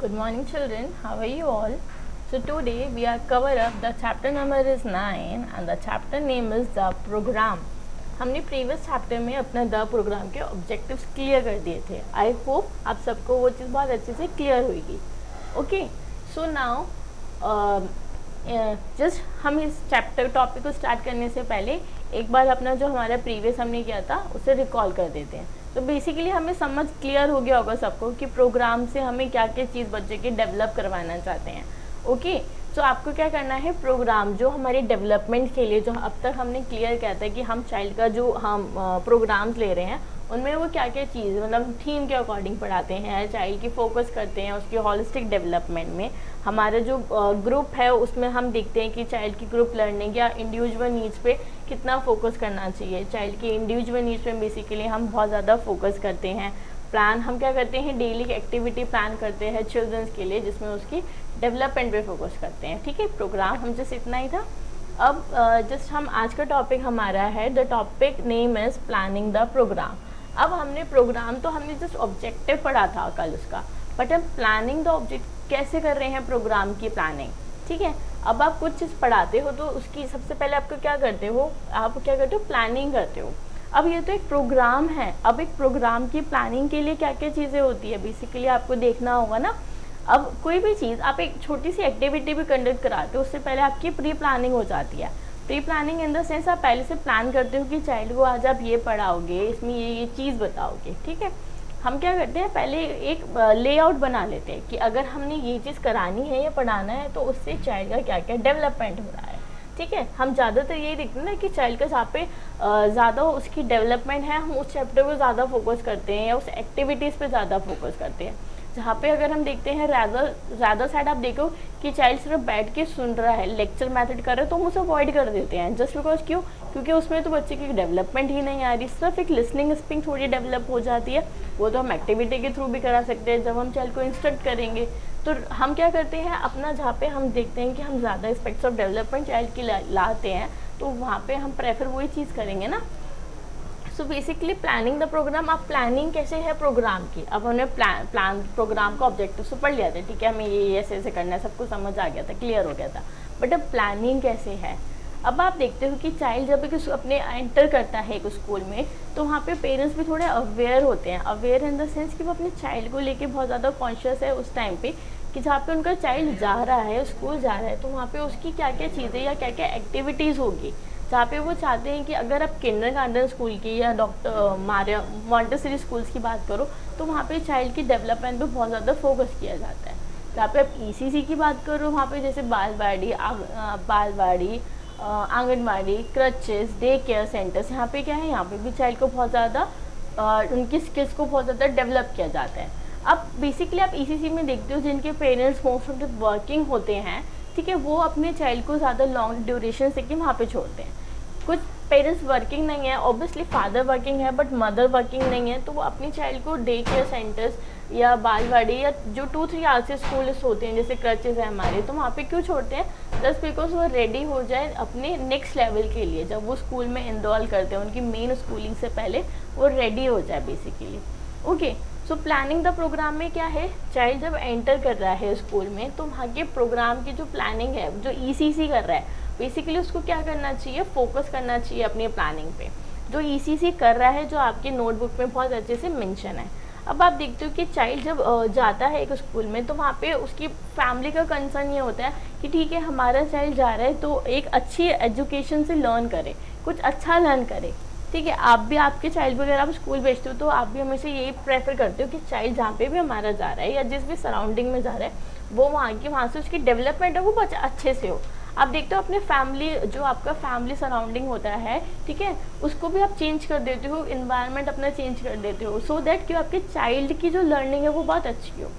Good morning children, how are you all? So today we are cover up the chapter number is 9 and the chapter name is the program. हमने previous chapter में अपना the programme के objectives clear कर दिए थे. I hope आप सबको वो चीज़ बहुत अच्छे से क्लियर होगी. ओके, सो नाउ जस्ट हम इस चैप्टर टॉपिक को स्टार्ट करने से पहले एक बार अपना जो हमारा प्रीवियस हमने किया था उसे रिकॉल कर देते हैं. तो बेसिकली हमें समझ क्लियर हो गया होगा सबको कि प्रोग्राम से हमें क्या क्या चीज़ बच्चे के डेवलप करवाना चाहते हैं. ओके, तो आपको क्या करना है, प्रोग्राम जो हमारे डेवलपमेंट के लिए जो अब तक हमने क्लियर किया था कि हम चाइल्ड का जो हम प्रोग्राम्स ले रहे हैं उनमें वो क्या क्या चीज़ मतलब थीम के अकॉर्डिंग पढ़ाते हैं, चाइल्ड की फोकस करते हैं उसकी हॉलिस्टिक डेवलपमेंट में. हमारा जो ग्रुप है उसमें हम देखते हैं कि चाइल्ड की ग्रुप लर्निंग या इंडिविजुअल नीड्स पे कितना फोकस करना चाहिए. चाइल्ड की इंडिविजुअल नीड्स पे बेसिकली हम बहुत ज़्यादा फोकस करते हैं. प्लान हम क्या करते हैं, डेली एक्टिविटी प्लान करते हैं चिल्ड्रंस के लिए जिसमें उसकी डेवलपमेंट पे फोकस करते हैं. ठीक है, प्रोग्राम हम जस्ट इतना ही था. अब जस्ट हम आज का टॉपिक हमारा है, the topic name is planning the programme. अब हमने प्रोग्राम तो हमने जस्ट ऑब्जेक्टिव पढ़ा था कल उसका, बट हम प्लानिंग द ऑब्जेक्ट कैसे कर रहे हैं प्रोग्राम की प्लानिंग. ठीक है, अब आप कुछ चीज़ पढ़ाते हो तो उसकी सबसे पहले आपको क्या करते हो, आप क्या करते हो, प्लानिंग करते हो. अब ये तो एक प्रोग्राम है, अब एक प्रोग्राम की प्लानिंग के लिए क्या क्या चीज़ें होती है बेसिकली आपको देखना होगा ना. अब कोई भी चीज़ आप एक छोटी सी एक्टिविटी भी कंडक्ट कराते हो उससे पहले आपकी प्री प्लानिंग हो जाती है. Pre planning in the sense आप पहले से प्लान करते हो कि चाइल्ड को आज आप ये पढ़ाओगे, इसमें ये चीज़ बताओगे. ठीक है, हम क्या करते हैं, पहले एक लेआउट बना लेते हैं कि अगर हमने ये चीज़ करानी है या पढ़ाना है तो उससे चाइल्ड का क्या क्या डेवलपमेंट हो रहा है. ठीक है, हम ज़्यादातर यही देखते हैं ना कि चाइल्ड का जहाँ पे ज़्यादा उसकी डेवलपमेंट है हम उस चैप्टर को ज़्यादा फोकस करते हैं या उस एक्टिविटीज़ पे ज़्यादा फोकस करते हैं. जहाँ पे अगर हम देखते हैं ज़्यादा साइड आप देखो कि चाइल्ड सिर्फ बैठ के सुन रहा है, लेक्चर मेथड कर रहा है तो हम उसे अवॉइड कर देते हैं. जस्ट बिकॉज क्यों, क्योंकि उसमें तो बच्चे की डेवलपमेंट ही नहीं आ रही, सिर्फ एक लिसनिंग स्पीकिंग थोड़ी डेवलप हो जाती है. वो तो हम एक्टिविटी के थ्रू भी करा सकते हैं जब हम चाइल्ड को इंस्ट्रक्ट करेंगे. तो हम क्या करते हैं अपना जहाँ पे हम देखते हैं कि हम ज़्यादा एस्पेक्ट्स ऑफ डेवलपमेंट चाइल्ड की लाते हैं तो वहाँ पे हम प्रेफर वही चीज़ करेंगे ना. So basically planning the programme. आप प्लानिंग कैसे है प्रोग्राम की, अब हमने प्लान प्रोग्राम का ऑब्जेक्टिव से पढ़ लिया था. ठीक है, हमें ये ऐसे ऐसे करना है, सबको समझ आ गया था, क्लियर हो गया था. बट अब प्लानिंग कैसे है, अब आप देखते हो कि चाइल्ड जब एक अपने एंटर करता है एक स्कूल में तो वहाँ पे पेरेंट्स भी थोड़े अवेयर होते हैं. अवेयर इन द सेंस कि वो अपने चाइल्ड को लेके बहुत ज़्यादा कॉन्शियस है उस टाइम पे कि जहाँ पे उनका चाइल्ड जा रहा है, स्कूल जा रहा है, तो वहाँ पे उसकी क्या क्या चीज़ें या क्या क्या एक्टिविटीज़ होगी. जहाँ पे वो चाहते हैं कि अगर आप किंडरगार्टन स्कूल की या डॉक्टर मारिया मॉन्टेसरी स्कूल्स की बात करो तो वहाँ पे चाइल्ड की डेवलपमेंट पे बहुत ज़्यादा फोकस किया जाता है. जहाँ पे आप ईसीसी की बात करो वहाँ पे जैसे balwadi anganwadi, creches, day care centres, यहाँ पे क्या है, यहाँ पे भी चाइल्ड को बहुत ज़्यादा उनकी स्किल्स को बहुत ज़्यादा डेवलप किया जाता है. अब बेसिकली आप ईसीसी में देखते हो जिनके parents most of the working होते हैं, ठीक है, वो अपने चाइल्ड को ज़्यादा लॉन्ग ड्यूरेशन से कि वहाँ पे छोड़ते हैं. कुछ पेरेंट्स वर्किंग नहीं है, ऑब्वियसली फादर वर्किंग है बट मदर वर्किंग नहीं है, तो वो अपनी चाइल्ड को डे केयर सेंटर्स या बालवाड़ी या जो 2-3 आवर्स से स्कूल्स होते हैं जैसे क्रचेस है हमारे, तो वहाँ पे क्यों छोड़ते हैं, जस्ट बिकॉज वो रेडी हो जाए अपने नेक्स्ट लेवल के लिए. जब वो स्कूल में इनरोल करते हैं उनकी मेन स्कूलिंग से पहले वो रेडी हो जाए basically. Okay, so planning the programme में क्या है, चाइल्ड जब एंटर कर रहा है स्कूल में तो वहाँ के प्रोग्राम की जो प्लानिंग है जो ईसीसी कर रहा है बेसिकली उसको क्या करना चाहिए, फोकस करना चाहिए अपनी प्लानिंग पे. जो ईसीसी कर रहा है जो आपके नोटबुक में बहुत अच्छे से मेंशन है. अब आप देखते हो कि चाइल्ड जब जाता है एक स्कूल में तो वहाँ पे उसकी फैमिली का कंसर्न ये होता है कि ठीक है हमारा चाइल्ड जा रहा है तो एक अच्छी एजुकेशन से लर्न करे, कुछ अच्छा लर्न करे. ठीक है, आप भी आपके चाइल्ड वगैरह आप स्कूल भेजते हो तो आप भी हमेशा यही प्रेफर करते हो कि चाइल्ड जहाँ पे भी हमारा जा रहा है या जिस भी सराउंडिंग में जा रहा है वो वहाँ से उसकी डेवलपमेंट है वो बहुत अच्छे से हो. आप देखते हो अपने फैमिली जो आपका फैमिली सराउंडिंग होता है, ठीक है, उसको भी आप चेंज कर देते हो, इन्वायरमेंट अपना चेंज कर देते हो सो दैट कि आपके चाइल्ड की जो लर्निंग है वो बहुत अच्छी हो.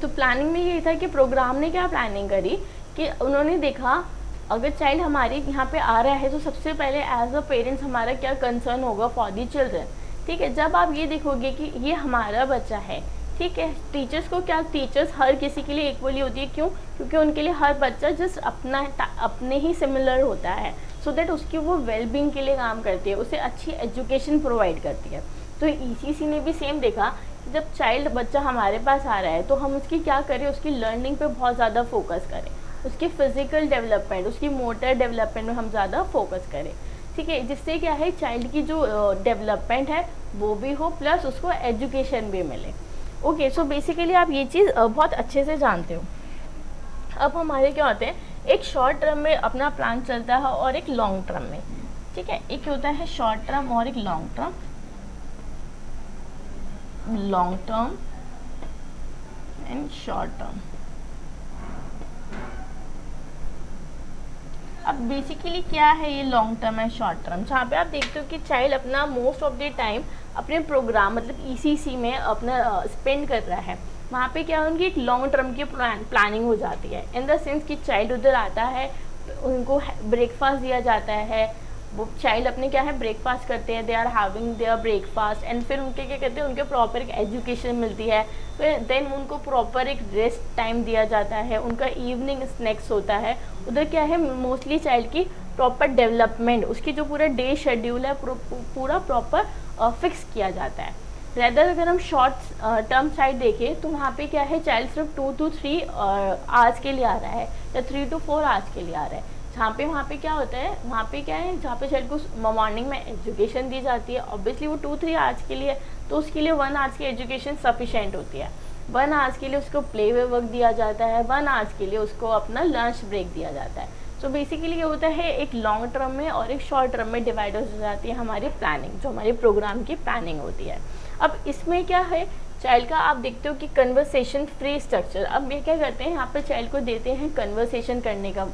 तो प्लानिंग में यही था कि प्रोग्राम ने क्या प्लानिंग करी कि उन्होंने देखा अगर चाइल्ड हमारे यहाँ पे आ रहा है तो सबसे पहले एज अ पेरेंट्स हमारा क्या कंसर्न होगा फॉर दी चिल्ड्रन. ठीक है, जब आप ये देखोगे कि ये हमारा बच्चा है, ठीक है, टीचर्स को क्या, टीचर्स हर किसी के लिए इक्वली होती है. क्यों, क्योंकि उनके लिए हर बच्चा जस्ट अपने ही सिमिलर होता है सो दैट उसकी वो वेलबींग के लिए काम करती है, उसे अच्छी एजुकेशन प्रोवाइड करती है. तो ईसीसी ने भी सेम देखा जब बच्चा हमारे पास आ रहा है तो हम उसकी क्या करें, उसकी लर्निंग पे बहुत ज़्यादा फोकस करें, उसकी फिजिकल डेवलपमेंट, उसकी मोटर डेवलपमेंट में हम ज़्यादा फोकस करें, ठीक है, जिससे क्या है चाइल्ड की जो डेवलपमेंट है वो भी हो, प्लस उसको एजुकेशन भी मिले। ओके, सो बेसिकली आप ये चीज़ बहुत अच्छे से जानते हो। अब हमारे क्या होते हैं, एक शॉर्ट टर्म में अपना प्लान चलता है और एक लॉन्ग टर्म में, ठीक है, एक होता है शॉर्ट टर्म और एक long term. Long term and short term. अब बेसिकली क्या है ये long term and short term, जहाँ पे आप देखते हो कि चाइल्ड अपना मोस्ट ऑफ द टाइम अपने प्रोग्राम मतलब ईसीसी में अपना स्पेंड कर रहा है, वहाँ पे क्या उनकी एक लॉन्ग टर्म की प्लानिंग हो जाती है, इन द सेंस कि चाइल्ड उधर आता है, उनको ब्रेकफास्ट दिया जाता है, वो चाइल्ड अपने क्या है ब्रेकफास्ट करते हैं, they are having their breakfast, and फिर उनके क्या कहते हैं, उनके प्रॉपर एक एजुकेशन मिलती है, फिर देन उनको प्रॉपर एक रेस्ट टाइम दिया जाता है, उनका इवनिंग स्नैक्स होता है, उधर क्या है मोस्टली चाइल्ड की प्रॉपर डेवलपमेंट, उसकी जो पूरा डे शेड्यूल है पूरा प्रॉपर फिक्स किया जाता है। रेदर अगर हम शॉर्ट टर्म साइड देखें तो वहाँ पे क्या है, चाइल्ड सिर्फ 2 to 3 आवर्स के लिए आ रहा है या 3 to 4 आवर्स के लिए आ रहा है, जहाँ पे वहाँ पे क्या होता है, वहाँ पे क्या है, जहाँ पे चाइल्ड को मॉर्निंग में एजुकेशन दी जाती है, ऑब्वियसली वो 2-3 आवर्स के लिए, तो उसके लिए 1 आवर्स की एजुकेशन सफिशेंट होती है, 1 आवर्स के लिए उसको प्ले वे वर्क दिया जाता है, 1 आवर्स के लिए उसको अपना लंच ब्रेक दिया जाता है। सो बेसिकली ये होता है एक लॉन्ग टर्म में और एक शॉर्ट टर्म में डिवाइड हो जाती है हमारी प्लानिंग, जो हमारी प्रोग्राम की प्लानिंग होती है। अब इसमें क्या है, चाइल्ड का आप देखते हो कि कन्वर्सेशन फ्री स्ट्रक्चर, अब ये क्या करते हैं, यहाँ पे चाइल्ड को देते हैं कन्वर्सेशन करने का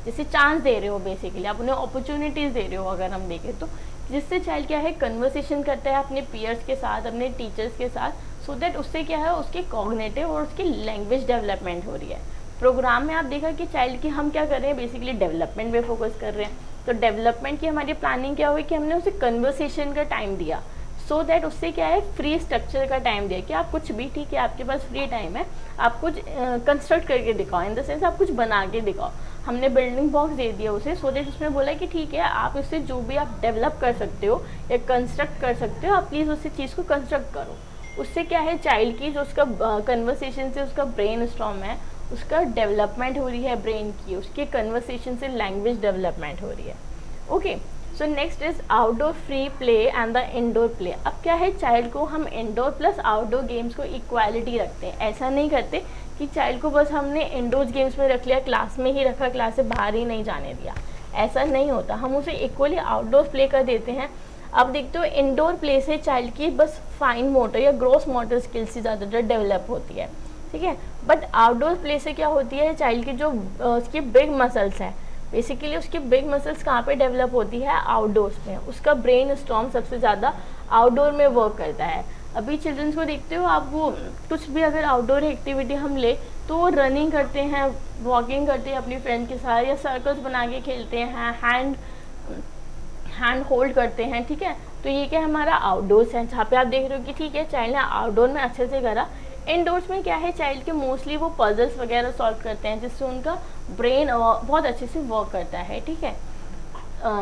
जैसे चांस दे रहे हो, बेसिकली आप उन्हें अपॉर्चुनिटीज़ दे रहे हो अगर हम देखें तो, जिससे चाइल्ड क्या है कन्वर्सेशन करता है अपने पीयर्स के साथ, अपने टीचर्स के साथ, सो दैट उससे क्या है उसके कॉग्निटिव और उसकी लैंग्वेज डेवलपमेंट हो रही है। प्रोग्राम में आप देखा कि चाइल्ड की हम क्या कर रहे हैं, बेसिकली डेवलपमेंट पे फोकस कर रहे हैं, तो डेवलपमेंट की हमारी प्लानिंग क्या हुई कि हमने उसे कन्वर्सेशन का टाइम दिया, सो दैट उससे क्या है फ्री स्ट्रक्चर का टाइम दिया कि आप कुछ भी, ठीक है आपके पास फ्री टाइम है, आप कुछ कंस्ट्रक्ट करके दिखाओ, इन द सेंस आप कुछ बना के दिखाओ। हमने बिल्डिंग बॉक्स दे दिया उसे, सो दैट उसने बोला कि ठीक है आप इससे जो भी आप डेवलप कर सकते हो या कंस्ट्रक्ट कर सकते हो, आप प्लीज़ उस चीज़ को कंस्ट्रक्ट करो। उससे क्या है चाइल्ड की जो उसका कन्वर्सेशन से उसका ब्रेन स्टॉर्म है, उसका डेवलपमेंट हो रही है ब्रेन की, उसके कन्वर्सेशन से लैंग्वेज डेवलपमेंट हो रही है। Okay, so next is outdoor free play and the indoor play. अब क्या है, चाइल्ड को हम इंडोर प्लस आउटडोर गेम्स को इक्वालिटी रखते हैं, ऐसा नहीं करते कि चाइल्ड को बस हमने इंडोर गेम्स में रख लिया, क्लास में ही रखा, क्लास से बाहर ही नहीं जाने दिया, ऐसा नहीं होता, हम उसे इक्वली आउटडोर प्ले कर देते हैं। अब देखते हो इंडोर प्ले से चाइल्ड की बस फाइन मोटर या ग्रॉस मोटर स्किल्स ही ज़्यादातर डेवलप होती है, ठीक है, बट आउटडोर प्ले से क्या होती है, चाइल्ड की जो उसकी बिग मसल्स हैं, बेसिकली उसकी बिग मसल्स कहाँ पे डेवलप होती है, आउटडोर्स में, उसका ब्रेन स्टॉर्म सबसे ज़्यादा आउटडोर में वर्क करता है। अभी चिल्ड्रंस को देखते हो आप, वो कुछ भी अगर आउटडोर एक्टिविटी हम ले तो वो रनिंग करते हैं, वॉकिंग करते हैं अपनी फ्रेंड के साथ, या सर्कल्स बना के खेलते हैं, हैंड होल्ड करते हैं, ठीक है, तो ये क्या हमारा आउटडोर्स है, जहाँ पे आप देख रहे हो कि ठीक है चाइल्ड ने आउटडोर में अच्छे से करा। इंडोर्स में क्या है, चाइल्ड के मोस्टली वो पजल्स वगैरह सॉल्व करते हैं, जिससे उनका ब्रेन बहुत अच्छे से वर्क करता है, ठीक है।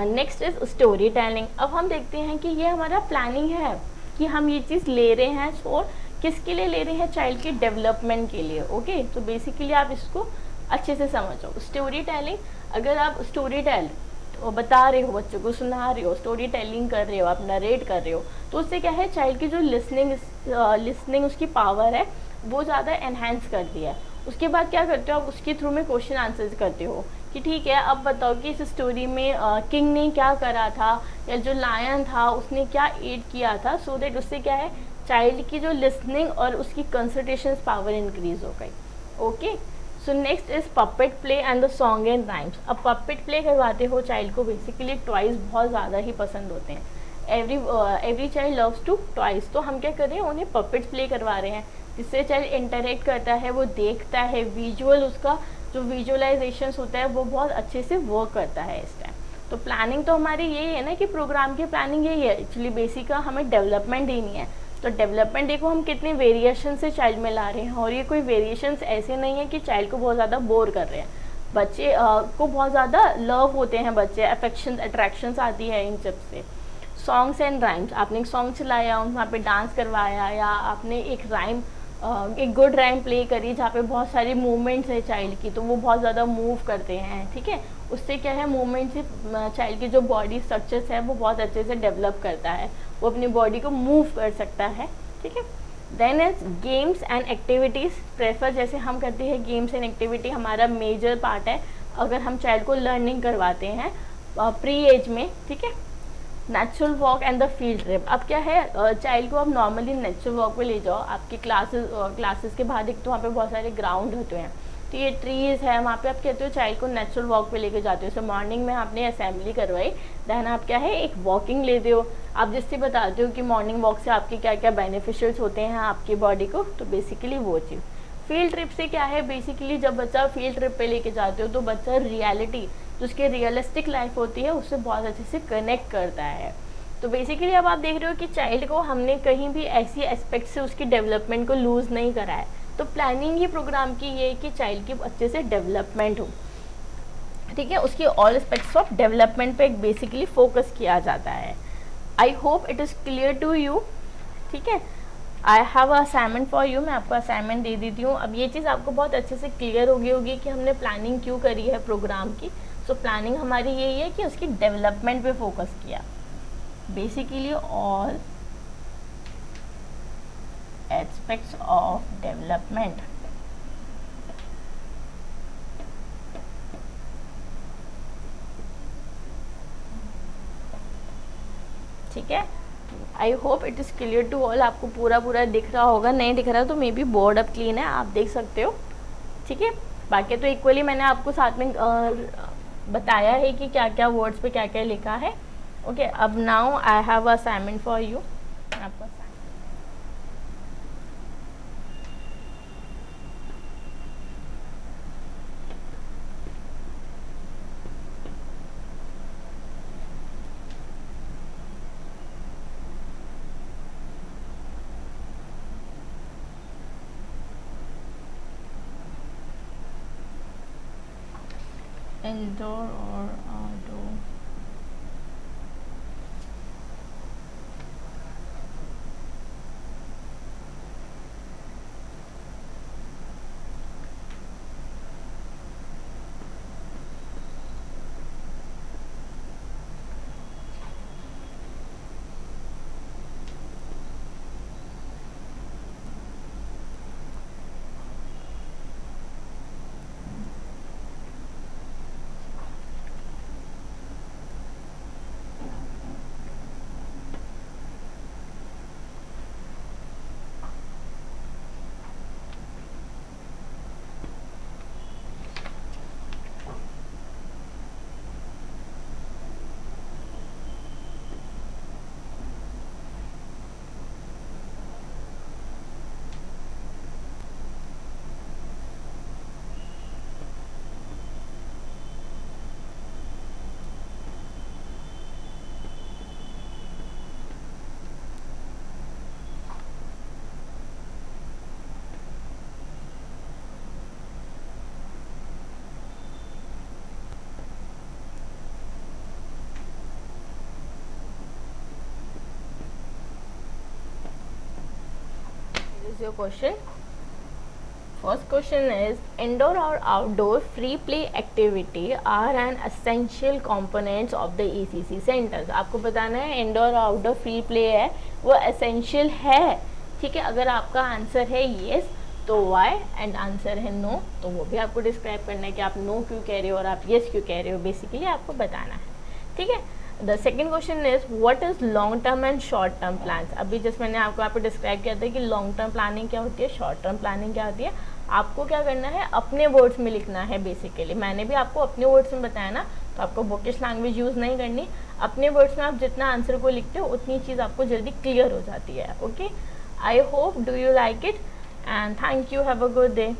Next is story telling. अब हम देखते हैं कि ये हमारा प्लानिंग है कि हम ये चीज़ ले रहे हैं और किसके लिए ले रहे हैं, चाइल्ड के डेवलपमेंट के लिए। ओके, तो बेसिकली आप इसको अच्छे से समझो। स्टोरी टेलिंग, अगर आप स्टोरी टेल बता रहे हो, बच्चों को सुना रहे हो, स्टोरी टेलिंग कर रहे हो, आप नरेट कर रहे हो, तो उससे क्या है चाइल्ड की जो लिसनिंग उसकी पावर है वो ज़्यादा एनहेंस करती है। उसके बाद क्या करते हो आप, उसके थ्रू में क्वेश्चन आंसर्स करते हो कि ठीक है अब बताओ कि इस स्टोरी में किंग ने क्या करा था, या जो लायन था उसने क्या एड किया था, सो दैट उससे क्या है चाइल्ड की जो लिसनिंग और उसकी कंसंट्रेशन पावर इंक्रीज हो गई। Okay, so next is puppet play and the song and rhymes. अब पपेट प्ले करवाते हो चाइल्ड को, बेसिकली टॉयज बहुत ज़्यादा ही पसंद होते हैं, every child loves to toys, तो हम क्या कर रहे हैं उन्हें पपेट प्ले करवा रहे हैं, जिससे चाइल्ड इंटरेक्ट करता है, वो देखता है, विजुअल उसका जो विजुअलाइजेशन होता है वो बहुत अच्छे से वर्क करता है इस टाइम। तो प्लानिंग तो हमारी यही है ना कि प्रोग्राम की प्लानिंग यही है, एक्चुअली बेसिक का हमें डेवलपमेंट देनी है, तो डेवलपमेंट देखो हम कितने वेरिएशन से चाइल्ड में ला रहे हैं, और ये कोई वेरिएशंस ऐसे नहीं है कि चाइल्ड को बहुत ज़्यादा बोर कर रहे हैं, बच्चे को बहुत ज़्यादा लव होते हैं, बच्चे अफेक्शन अट्रैक्शंस आती है इन सब से। सॉन्ग्स एंड राइम्स, आपने एक सॉन्ग चलाया, वहाँ पे डांस करवाया, या आपने एक राइम एक गुड राइम प्ले करी जहाँ पे बहुत सारी मूवमेंट्स है चाइल्ड की, तो वो बहुत ज़्यादा मूव करते हैं, ठीक है। उससे क्या है, मूवमेंट से चाइल्ड की जो बॉडी स्ट्रक्चर्स है वो बहुत अच्छे से डेवलप करता है, वो अपनी बॉडी को मूव कर सकता है, ठीक है। Then is games and activities prefer, जैसे हम करते हैं गेम्स एंड एक्टिविटी हमारा मेजर पार्ट है अगर हम चाइल्ड को लर्निंग करवाते हैं प्री एज में, ठीक है। Natural walk and the field trip, अब क्या है, चाइल्ड को आप नॉर्मली नेचुरल वॉक पे ले जाओ, आपकी क्लासेस के बाद एक तो वहाँ पे बहुत सारे ग्राउंड होते हैं, तो ये ट्रीज़ है, वहाँ पे आप कहते हो चाइल्ड को नेचुरल वॉक पे लेके जाते हो। सो मॉर्निंग में आपने असेंबली करवाई, देन आप क्या है एक वॉकिंग लेते हो, आप जिससे बताते हो कि मॉर्निंग वॉक से आपके क्या क्या बेनिफिशियल्स होते हैं आपकी बॉडी को, तो बेसिकली वो चीज़। फील्ड ट्रिप से क्या है, बेसिकली जब बच्चा फील्ड ट्रिप पे लेके जाते हो तो बच्चा रियलिटी जो उसकी रियलिस्टिक लाइफ होती है उससे बहुत अच्छे से कनेक्ट करता है। तो बेसिकली अब आप देख रहे हो कि चाइल्ड को हमने कहीं भी ऐसी एस्पेक्ट से उसकी डेवलपमेंट को लूज़ नहीं करा है, तो प्लानिंग ही प्रोग्राम की ये है कि चाइल्ड की अच्छे से डेवलपमेंट हो, ठीक है, उसकी ऑल एस्पेक्ट्स ऑफ डेवलपमेंट पे एक बेसिकली फोकस किया जाता है। I hope it is clear to you, ठीक है। I have assignment for you, मैं आपको असाइनमेंट दे देती हूँ। अब ये चीज़ आपको बहुत अच्छे से क्लियर होगी कि हमने प्लानिंग क्यों करी है प्रोग्राम की। सो प्लानिंग हमारी यही है कि उसकी डेवलपमेंट पे फोकस किया, basically all aspects of development, ठीक है। I hope it is clear to all, आपको पूरा पूरा दिख रहा होगा, नहीं दिख रहा तो मे बी बोर्ड अब क्लीन है, आप देख सकते हो, ठीक है। बाकी तो इक्वली मैंने आपको साथ में बताया है कि क्या क्या वर्ड्स पे क्या क्या लिखा है, ओके। अब now I have assignment for you, आपको इंडोर और outdoor, your question. First question is indoor or outdoor free play activity are an essential components of the ECC centers. आपको बताना है इंडोर और आउटडोर फ्री प्ले है वो essential है, ठीक है। अगर आपका आंसर है येस तो वाई, एंड आंसर है नो तो वो भी आपको डिस्क्राइब करना है कि आप नो क्यों कह रहे हो और आप येस क्यों कह रहे हो, बेसिकली आपको बताना है, ठीक है। The second question is what is long term and short term plans. अभी जस्ट मैंने आपको यहाँ पे डिस्क्राइब किया था कि लॉन्ग टर्म प्लानिंग क्या होती है, शॉर्ट टर्म प्लानिंग क्या होती है। आपको क्या करना है, अपने वर्ड्स में लिखना है, बेसिकली मैंने भी आपको अपने वर्ड्स में बताया ना, तो आपको बुकिश लैंग्वेज यूज़ नहीं करनी, अपने वर्ड्स में आप जितना आंसर को लिखते हो उतनी चीज़ आपको जल्दी क्लियर हो जाती है, okay. I hope do you like it and thank you, have a good day.